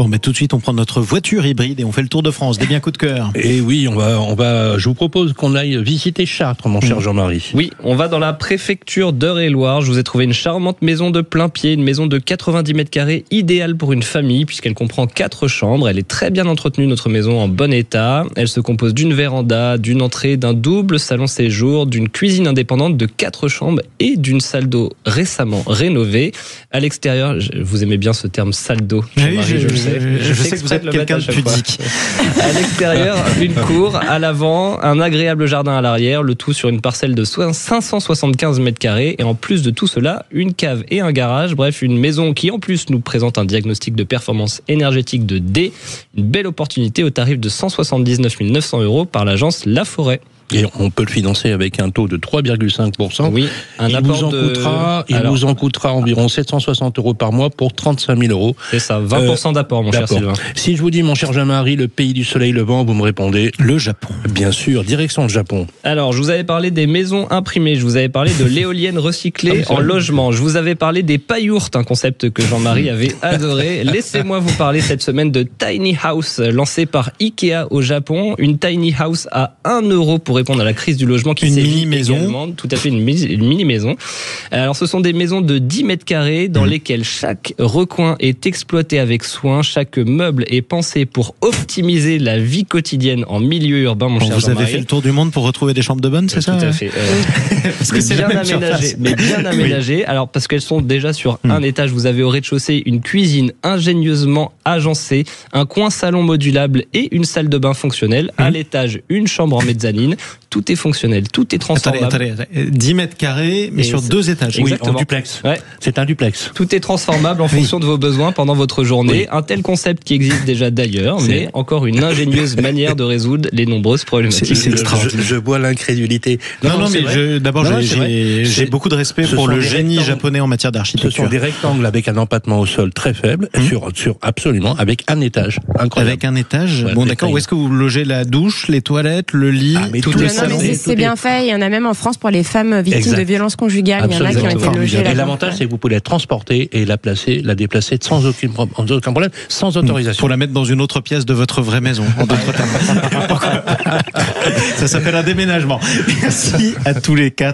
Bon, mais tout de suite, on prend notre voiture hybride et on fait le tour de France. Des biens coup de cœur. Et oui, je vous propose qu'on aille visiter Chartres, mon cher Jean-Marie. Oui, on va dans la préfecture d'Eure-et-Loir. Je vous ai trouvé une charmante maison de plein pied, une maison de 90 mètres carrés, idéale pour une famille, puisqu'elle comprend 4 chambres. Elle est très bien entretenue, notre maison, en bon état. Elle se compose d'une véranda, d'une entrée, d'un double salon séjour, d'une cuisine indépendante, de 4 chambres et d'une salle d'eau récemment rénovée. À l'extérieur, vous aimez bien ce terme salle d'eau, Jean-Marie, je le sais. Je sais que vous êtes quelqu'un de pudique. À l'extérieur, une cour, à l'avant, un agréable jardin à l'arrière, le tout sur une parcelle de 575 mètres carrés. Et en plus de tout cela, une cave et un garage. Bref, une maison qui en plus nous présente un diagnostic de performance énergétique de D. Une belle opportunité au tarif de 179 900 € par l'agence La Forêt. Et on peut le financer avec un taux de 3,5%. Oui, il vous en coûtera environ 760 € par mois pour 35 000 €. C'est ça, 20% d'apport, mon cher Sylvain. Si je vous dis, mon cher Jean-Marie, le pays du soleil levant, vous me répondez le Japon. Bien sûr, direction le Japon. Alors, je vous avais parlé des maisons imprimées, je vous avais parlé de l'éolienne recyclée en logement, je vous avais parlé des paillourtes, un concept que Jean-Marie avait adoré. Laissez-moi vous parler cette semaine de Tiny House, lancé par Ikea au Japon. Une Tiny House à 1 € pour répondre à la crise du logement qui sévit également. Tout à fait, une mini-maison. Alors, ce sont des maisons de 10 mètres carrés dans lesquelles chaque recoin est exploité avec soin. Chaque meuble est pensé pour optimiser la vie quotidienne en milieu urbain, mon cher Jean-Marie. Vous avez fait le tour du monde pour retrouver des chambres de bonne, c'est ça? Tout à fait. Parce que c'est bien aménagé. Oui. Alors, parce qu'elles sont déjà sur un étage. Vous avez au rez-de-chaussée une cuisine ingénieusement agencée, un coin salon modulable et une salle de bain fonctionnelle. À l'étage, une chambre en mezzanine. Tout est fonctionnel, tout est transformable. Attendez. 10 mètres carrés, mais sur 2 étages. Oui, en duplex. Ouais. C'est un duplex. Tout est transformable en fonction de vos besoins pendant votre journée. Oui. Un tel concept qui existe déjà d'ailleurs, mais encore une ingénieuse manière de résoudre les nombreuses problématiques. Je vois l'incrédulité. Non, mais d'abord, j'ai beaucoup de respect pour le génie japonais en matière d'architecture. Ce sont des rectangles avec un empattement au sol très faible, absolument, avec un étage. Incroyable. Avec un étage. Ouais, bon, d'accord. Où est-ce que vous logez la douche, les toilettes, le lit, tout est c'est bien fait. Il y en a même en France pour les femmes victimes de violences conjugales. Absolument. Il y en a qui ont été logées là. Et l'avantage, c'est que vous pouvez la transporter et la déplacer sans aucun problème, sans autorisation. Pour la mettre dans une autre pièce de votre vraie maison, en d'autres termes. Ça s'appelle un déménagement. Merci à tous les 4.